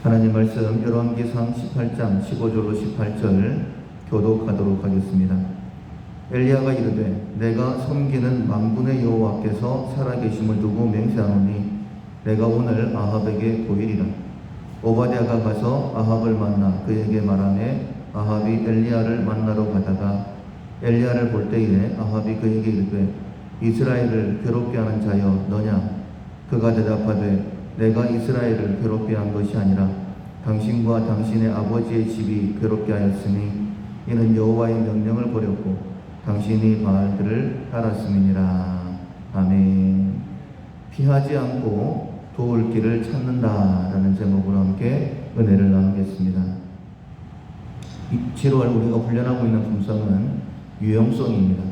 하나님 말씀 열왕기상 18장 15절로 18절 교독하도록 하겠습니다. 엘리야가 이르되 내가 섬기는 만군의 여호와께서 살아계심을 두고 맹세하노니 내가 오늘 아합에게 보이리라. 오바댜가 가서 아합을 만나 그에게 말하매 아합이 엘리야를 만나러 가다가 엘리야를 볼 때에 아합이 그에게 이르되 이스라엘을 괴롭게 하는 자여 너냐? 그가 대답하되 내가 이스라엘을 괴롭게 한 것이 아니라 당신과 당신의 아버지의 집이 괴롭게 하였으니 이는 여호와의 명령을 버렸고 당신이 바알들을 따랐음이니라. 아멘. 피하지 않고 도울 길을 찾는다라는 제목으로 함께 은혜를 나누겠습니다. 7월 우리가 훈련하고 있는 품성은 유용성입니다.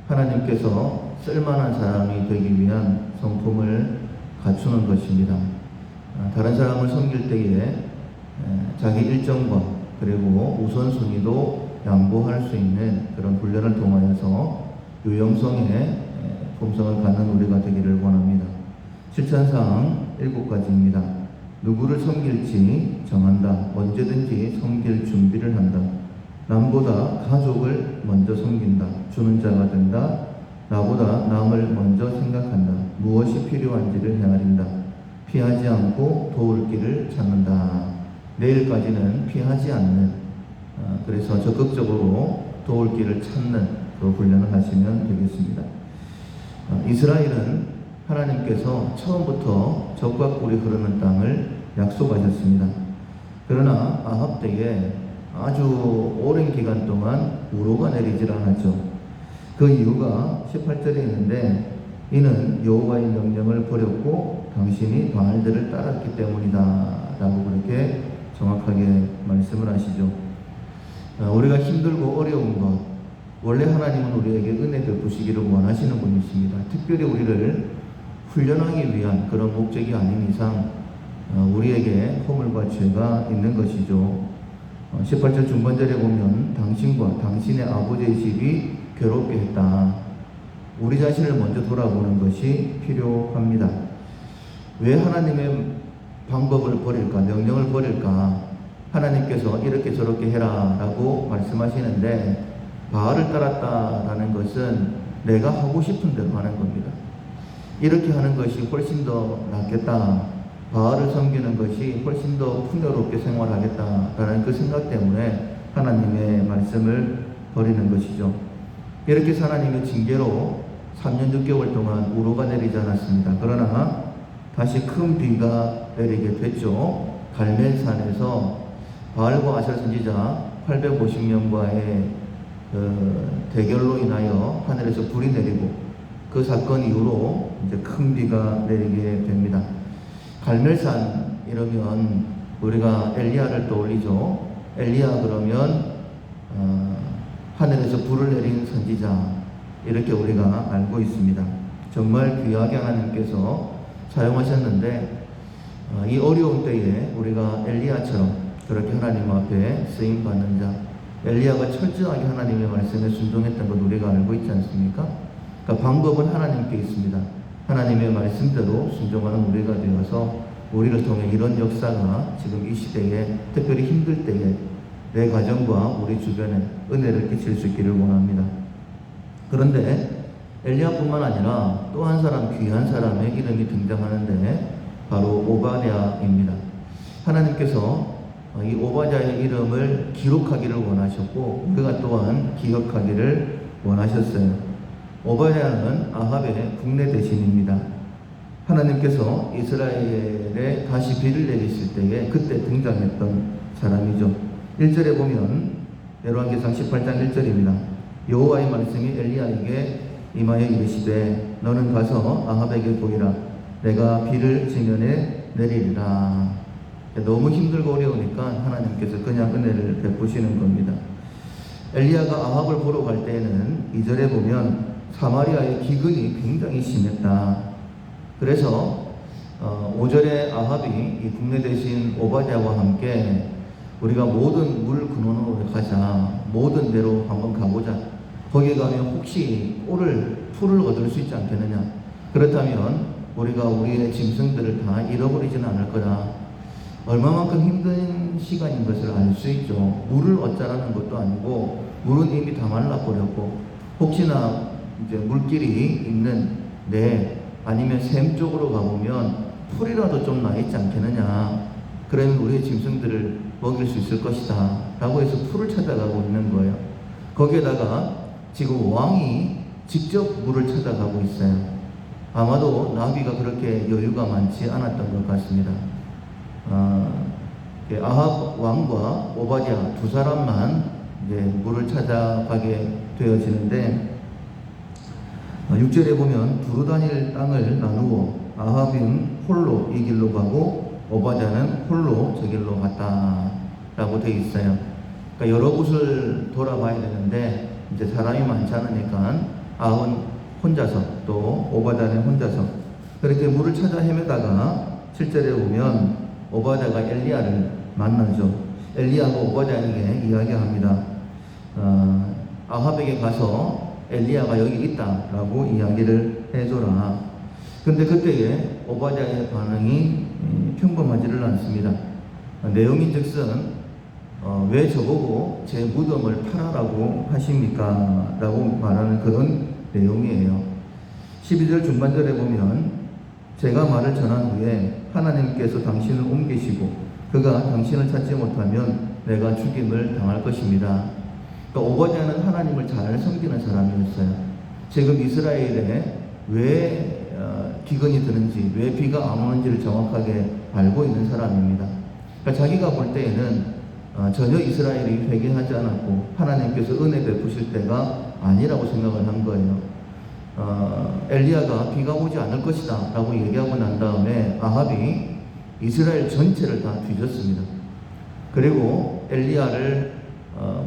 하나님께서 쓸만한 사람이 되기 위한 성품을 갖추는 것입니다. 다른 사람을 섬길 때에 자기 일정과 그리고 우선순위도 양보할 수 있는 그런 훈련을 통하여서 유용성의 품성을 갖는 우리가 되기를 원합니다. 실천사항 7가지입니다. 누구를 섬길지 정한다. 언제든지 섬길 준비를 한다. 남보다 가족을 먼저 섬긴다. 주는 자가 된다. 나보다 남을 먼저 생각한다. 무엇이 필요한지를 헤아린다. 피하지 않고 도울 길을 찾는다. 내일까지는 피하지 않는, 그래서 적극적으로 도울 길을 찾는 그 훈련을 하시면 되겠습니다. 이스라엘은 하나님께서 처음부터 적과 꿀이 흐르는 땅을 약속하셨습니다. 그러나 아합 때에 아주 오랜 기간 동안 우로가 내리질 않았죠. 그 이유가 18절에 있는데 이는 여호와의 명령을 버렸고 당신이 바알들을 따랐기 때문이다 라고 그렇게 정확하게 말씀을 하시죠. 우리가 힘들고 어려운 것, 원래 하나님은 우리에게 은혜 베푸시기를 원하시는 분이십니다. 특별히 우리를 훈련하기 위한 그런 목적이 아닌 이상 우리에게 허물과 죄가 있는 것이죠. 18절 중반절에 보면 당신과 당신의 아버지의 집이 괴롭게 했다. 우리 자신을 먼저 돌아보는 것이 필요합니다. 왜 하나님의 방법을 버릴까? 명령을 버릴까? 하나님께서 이렇게 저렇게 해라 라고 말씀하시는데 바알을 따랐다라는 것은 내가 하고 싶은 대로 하는 겁니다. 이렇게 하는 것이 훨씬 더 낫겠다. 바알을 섬기는 것이 훨씬 더 풍요롭게 생활하겠다라는 그 생각 때문에 하나님의 말씀을 버리는 것이죠. 이렇게 해서 하나님의 징계로 3년 6개월 동안 우로가 내리지 않았습니다. 그러나 다시 큰 비가 내리게 됐죠. 갈멜산에서 바알과 아셀 선지자 850명과의 대결로 인하여 하늘에서 불이 내리고 그 사건 이후로 이제 큰 비가 내리게 됩니다. 갈멜산 이러면 우리가 엘리야를 떠올리죠. 엘리야 그러면 하늘에서 불을 내린 선지자 이렇게 우리가 알고 있습니다. 정말 귀하게 하나님께서 사용하셨는데 이 어려운 때에 우리가 엘리야처럼 그렇게 하나님 앞에 쓰임 받는 자, 엘리야가 철저하게 하나님의 말씀에 순종했던 것 우리가 알고 있지 않습니까? 그러니까 방법은 하나님께 있습니다. 하나님의 말씀대로 순종하는 우리가 되어서 우리를 통해 이런 역사가 지금 이 시대에 특별히 힘들 때에 내 가정과 우리 주변에 은혜를 끼칠 수 있기를 원합니다. 그런데 엘리야뿐만 아니라 또 한 사람, 귀한 사람의 이름이 등장하는데 바로 오바댜입니다. 하나님께서 이 오바댜의 이름을 기록하기를 원하셨고 우리가 또한 기억하기를 원하셨어요. 오바댜는 아합의 국내 대신입니다. 하나님께서 이스라엘에 다시 비를 내리실 때에 그때 등장했던 사람이죠. 1절에 보면 열왕기상 18장 1절입니다. 여호와의 말씀이 엘리야에게 임하여 이르시되 너는 가서 아합에게 보이라. 내가 비를 지면에 내리리라. 너무 힘들고 어려우니까 하나님께서 그냥 은혜를 베푸시는 겁니다. 엘리야가 아합을 보러 갈 때에는 2절에 보면 사마리아의 기근이 굉장히 심했다. 그래서 5절에 아합이 이 국내 대신 오바댜와 함께 우리가 모든 물 근원으로 가자. 모든 데로 한번 가보자. 거기 가면 혹시 풀을 얻을 수 있지 않겠느냐. 그렇다면 우리가 우리의 짐승들을 다 잃어버리지는 않을 거다. 얼마만큼 힘든 시간인 것을 알 수 있죠. 물을 어쩌라는 것도 아니고 물은 이미 다 말라버렸고 혹시나 이제 물길이 있는 아니면 샘 쪽으로 가보면 풀이라도 좀 나 있지 않겠느냐, 그러면 우리의 짐승들을 먹일 수 있을 것이다 라고 해서 풀을 찾아가고 있는 거예요. 거기에다가 지금 왕이 직접 물을 찾아가고 있어요. 아마도 나비가 그렇게 여유가 많지 않았던 것 같습니다. 아합 왕과 오바댜 두 사람만 이제 물을 찾아가게 되어지는데, 6절에 보면 두루 다닐 땅을 나누어 아합은 홀로 이 길로 가고 오바댜는 홀로 저 길로 갔다 라고 되어 있어요. 그러니까 여러 곳을 돌아봐야 되는데 이제 사람이 많지 않으니까 아합은 혼자서 또 오바댜는 혼자서 그렇게 물을 찾아 헤매다가 7절에 보면 오바댜가 엘리야를 만나죠. 엘리야가 오바댜에게 이야기합니다. 아합에게 가서 엘리야가 여기 있다라고 이야기를 해줘라. 근데 그때에 오바댜의 반응이 평범하지를 않습니다. 내용인즉슨 왜 저보고 제 무덤을 팔아라고 하십니까? 라고 말하는 그런 내용이에요. 12절 중반절에 보면 제가 말을 전한 후에 하나님께서 당신을 옮기시고 그가 당신을 찾지 못하면 내가 죽임을 당할 것입니다. 그러니까 오바댜는 하나님을 잘 섬기는 사람이었어요. 지금 이스라엘에 왜 기근이 드는지, 왜 비가 안 오는지를 정확하게 알고 있는 사람입니다. 그러니까 자기가 볼 때에는 전혀 이스라엘이 회개하지 않았고 하나님께서 은혜 베푸실 때가 아니라고 생각을 한 거예요. 엘리야가 비가 오지 않을 것이다 라고 얘기하고 난 다음에 아합이 이스라엘 전체를 다 뒤졌습니다. 그리고 엘리야를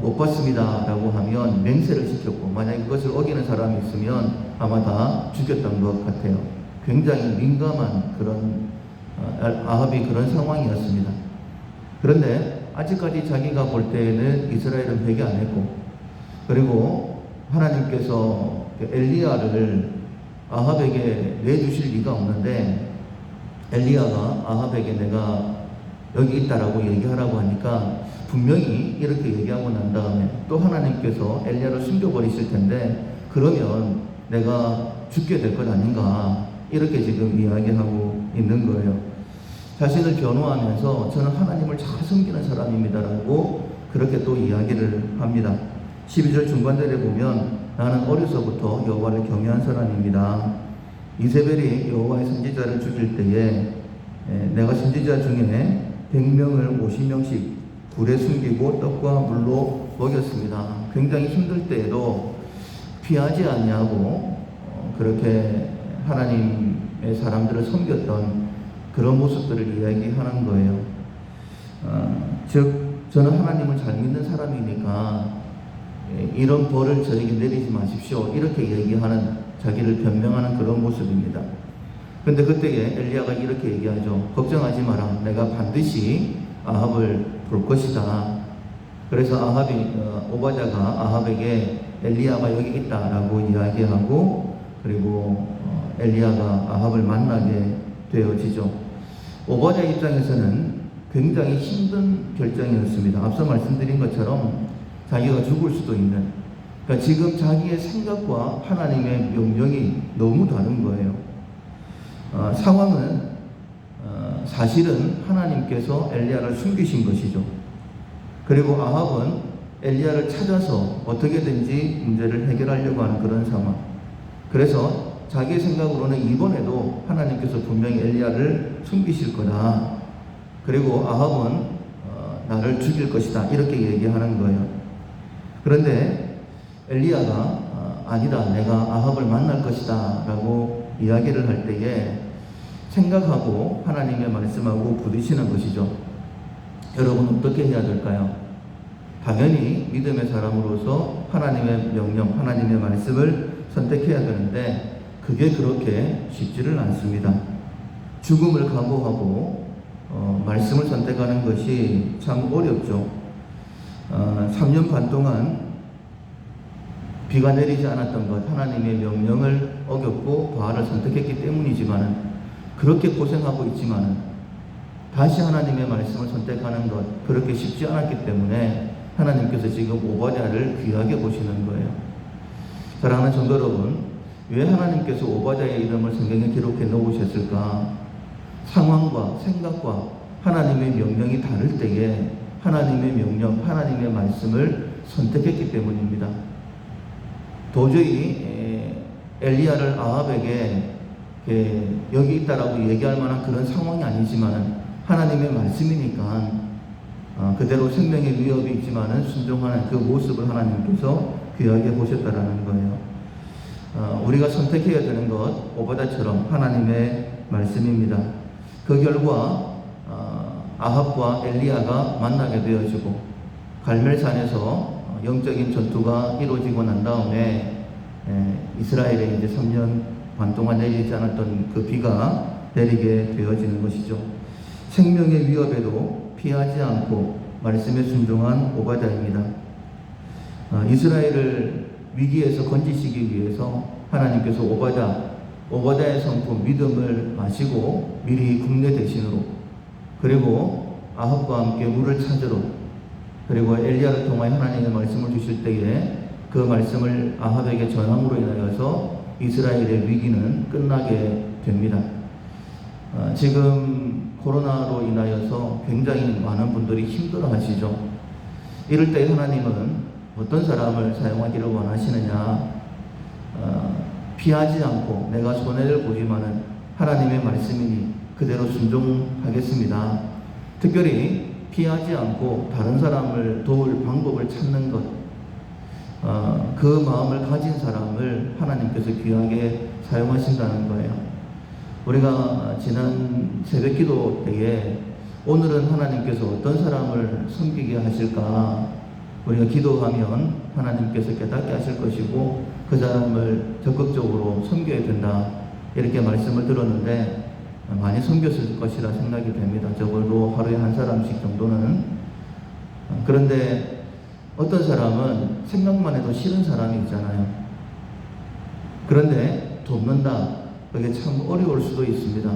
못 봤습니다 라고 하면 맹세를 시켰고, 만약에 그것을 어기는 사람이 있으면 아마 다 죽였던 것 같아요. 굉장히 민감한 그런 아합이 그런 상황이었습니다. 그런데 아직까지 자기가 볼 때에는 이스라엘은 회개 안 했고, 그리고 하나님께서 엘리야를 아합에게 내주실 리가 없는데 엘리야가 아합에게 내가 여기 있다라고 얘기하라고 하니까 분명히 이렇게 얘기하고 난 다음에 또 하나님께서 엘리야를 숨겨버리실 텐데 그러면 내가 죽게 될 것 아닌가, 이렇게 지금 이야기하고 있는 거예요. 자신을 변호하면서 저는 하나님을 잘 섬기는 사람입니다라고 그렇게 또 이야기를 합니다. 12절 중반절에 보면 나는 어려서부터 여호와를 경외한 사람입니다. 이세벨이 여호와의 선지자를 죽일 때에 내가 선지자 중에 100명을 50명씩 굴에 숨기고 떡과 물로 먹였습니다. 굉장히 힘들 때에도 피하지 않냐고 그렇게 하나님의 사람들을 섬겼던 그런 모습들을 이야기하는 거예요. 즉 저는 하나님을 잘 믿는 사람이니까 이런 벌을 저에게 내리지 마십시오, 이렇게 얘기하는, 자기를 변명하는 그런 모습입니다. 근데 그때에 엘리야가 이렇게 얘기하죠. 걱정하지 마라, 내가 반드시 아합을 볼 것이다. 그래서 오바댜가 아합에게 엘리야가 여기 있다라고 이야기하고, 그리고 엘리야가 아합을 만나게 되어지죠. 오바댜 입장에서는 굉장히 힘든 결정이었습니다. 앞서 말씀드린 것처럼 자기가 죽을 수도 있는, 그러니까 지금 자기의 생각과 하나님의 명령이 너무 다른 거예요. 상황은 사실은 하나님께서 엘리야를 숨기신 것이죠. 그리고 아합은 엘리야를 찾아서 어떻게든지 문제를 해결하려고 하는 그런 상황. 그래서 자기의 생각으로는 이번에도 하나님께서 분명히 엘리야를 숨기실 거다. 그리고 아합은 나를 죽일 것이다, 이렇게 얘기하는 거예요. 그런데 엘리야가 아니다, 내가 아합을 만날 것이다 라고 이야기를 할 때에 생각하고 하나님의 말씀하고 부딪히는 것이죠. 여러분 어떻게 해야 될까요? 당연히 믿음의 사람으로서 하나님의 명령, 하나님의 말씀을 선택해야 되는데 그게 그렇게 쉽지를 않습니다. 죽음을 각오하고 말씀을 선택하는 것이 참 어렵죠. 3년 반 동안 비가 내리지 않았던 것, 하나님의 명령을 어겼고 바알을 선택했기 때문이지만, 그렇게 고생하고 있지만 다시 하나님의 말씀을 선택하는 것 그렇게 쉽지 않았기 때문에 하나님께서 지금 오바댜를 귀하게 보시는 거예요. 사랑하는 성도 여러분, 왜 하나님께서 오바댜의 이름을 성경에 기록해 놓으셨을까? 상황과 생각과 하나님의 명령이 다를 때에 하나님의 명령, 하나님의 말씀을 선택했기 때문입니다. 도저히 엘리야를 아합에게 여기 있다라고 얘기할 만한 그런 상황이 아니지만 하나님의 말씀이니까 그대로 생명의 위협이 있지만 순종하는 그 모습을 하나님께서 귀하게 보셨다라는 거예요. 우리가 선택해야 되는 것 오바댜처럼 하나님의 말씀입니다. 그 결과 아합과 엘리야가 만나게 되어지고 갈멜산에서 영적인 전투가 이루어지고 난 다음에 이스라엘에 이제 3년 반 동안 내리지 않았던 그 비가 내리게 되어지는 것이죠. 생명의 위협에도 피하지 않고 말씀에 순종한 오바댜입니다. 이스라엘을 위기에서 건지시기 위해서 하나님께서 오바댜의 성품 믿음을 마시고 미리 국내 대신으로 그리고 아합과 함께 물을 찾으러 그리고 엘리야를 통하여 하나님의 말씀을 주실 때에 그 말씀을 아합에게 전함으로 인하여서 이스라엘의 위기는 끝나게 됩니다. 지금 코로나로 인하여서 굉장히 많은 분들이 힘들어 하시죠. 이럴 때 하나님은 어떤 사람을 사용하기를 원하시느냐? 피하지 않고 내가 손해를 보지만은 하나님의 말씀이니 그대로 순종하겠습니다. 특별히 피하지 않고 다른 사람을 도울 방법을 찾는 것, 그 마음을 가진 사람을 하나님께서 귀하게 사용하신다는 거예요. 우리가 지난 새벽 기도 때에 오늘은 하나님께서 어떤 사람을 섬기게 하실까? 우리가 기도하면 하나님께서 깨닫게 하실 것이고 그 사람을 적극적으로 섬겨야 된다. 이렇게 말씀을 들었는데 많이 섬겼을 것이라 생각이 됩니다. 적어도 하루에 한 사람씩 정도는. 그런데 어떤 사람은 생각만 해도 싫은 사람이 있잖아요. 그런데 돕는다. 그게 참 어려울 수도 있습니다.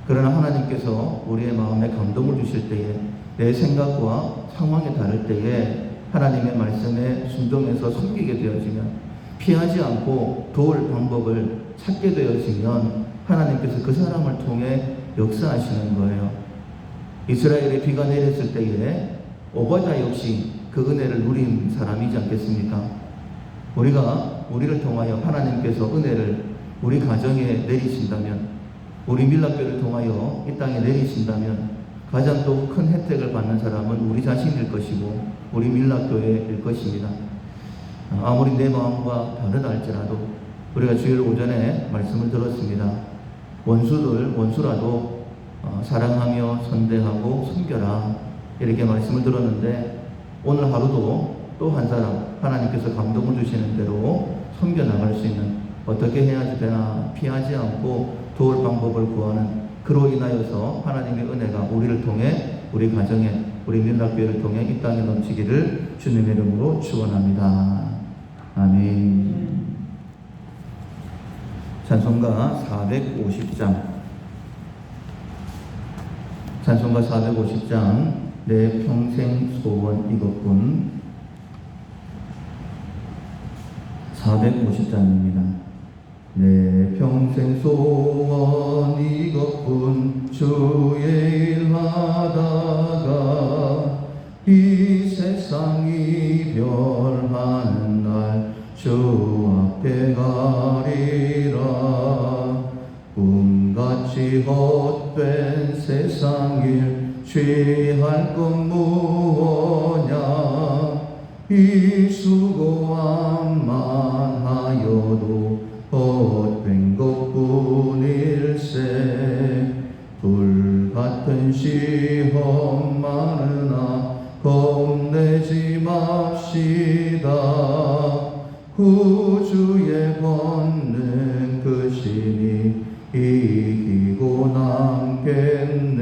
그러나 하나님께서 우리의 마음에 감동을 주실 때에 내 생각과 상황이 다를 때에 하나님의 말씀에 순종해서 섬기게 되어지면 피하지 않고 도울 방법을 찾게 되어지면 하나님께서 그 사람을 통해 역사하시는 거예요. 이스라엘에 비가 내렸을 때에 오바댜 역시 그 은혜를 누린 사람이지 않겠습니까? 우리를 통하여 하나님께서 은혜를 우리 가정에 내리신다면, 우리 밀락교를 통하여 이 땅에 내리신다면 가장 또 큰 혜택을 받는 사람은 우리 자신일 것이고 우리 밀락교회일 것입니다. 아무리 내 마음과 다르다 할지라도 우리가 주일 오전에 말씀을 들었습니다. 원수라도 사랑하며 선대하고 섬겨라 이렇게 말씀을 들었는데 오늘 하루도 또 한 사람 하나님께서 감동을 주시는 대로 섬겨나갈 수 있는 어떻게 해야 되나 피하지 않고 도울 방법을 구하는 그로 인하여서 하나님의 은혜가 우리를 통해 우리 가정에 우리 밀락교회를 통해 이 땅에 넘치기를 주님의 이름으로 축원합니다. 아멘. 찬송가 450장 찬송가 450장 내 평생 소원 이것뿐 450장입니다. 내 평생 소원 이것뿐 주의 일 하다가 이 세상 이별하는 날 주 앞에 가리라. 꿈같이 헛된 세상 일 취할 것 무엇냐. 이 수고함만 하여도 헛된 것뿐일세. 불같은 시험 많으나 겁내지 맙시다. 구주의 권능 그 신이 이기고 남겠네.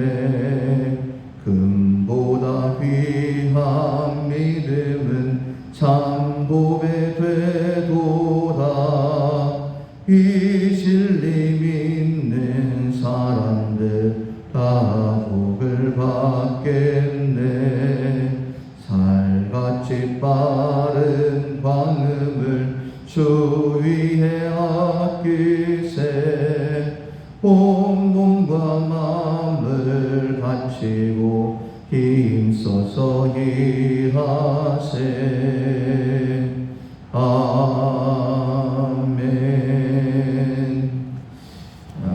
금보다 귀한 믿음은 참고배 되도다. 이 진리 믿는 사람들 다 복을 받겠네. 살같이 빠른 광음을 주 위에 아끼세. 온 몸과 마음을 바치고 힘써서 일하세. 아멘.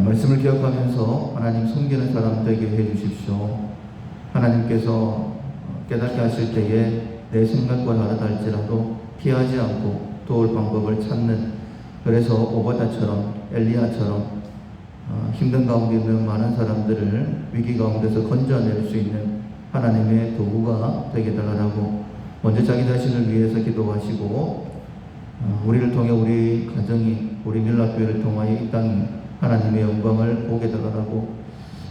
말씀을 기억하면서 하나님 섬기는 사람 되게 해주십시오. 하나님께서 깨닫게 하실 때에 내 생각과 다르다 할지라도 피하지 않고 도울 방법을 찾는, 그래서 오바다처럼 엘리야처럼 힘든 가운데 있는 많은 사람들을 위기 가운데서 건져낼 수 있는 하나님의 도구가 되게 달라고 먼저 자기 자신을 위해서 기도하시고, 우리를 통해 우리 가정이, 우리 밀락교회를 통하여 이 땅이 하나님의 영광을 보게 달라고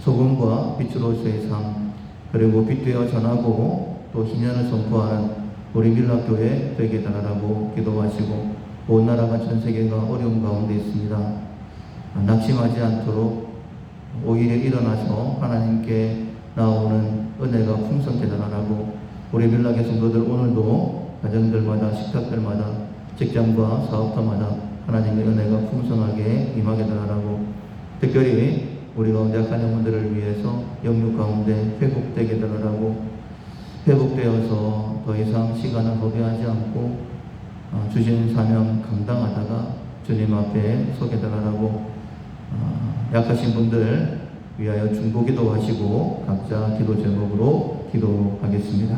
소금과 빛으로서의 삶, 그리고 빛되어 전하고 또 희년을 선포하는 우리 밀락교회 되게 달라고 기도하시고, 온 나라가 전 세계가 어려운 가운데 있습니다. 낙심하지 않도록 오히려 일어나서 하나님께 나오는 은혜가 풍성케 달라고 우리 밀락의 성도들 오늘도 가정들마다 식탁들마다 직장과 사업터마다 하나님의 은혜가 풍성하게 임하게 달라고, 특별히 우리 가운데 약한 영혼들을 위해서 영육 가운데 회복되게 달라고, 회복되어서 더 이상 시간을 허비하지 않고 주신 사명 감당하다가 주님 앞에 서게 달라고, 약하신 분들 위하여 중보기도 하시고 각자 기도 제목으로 기도하겠습니다.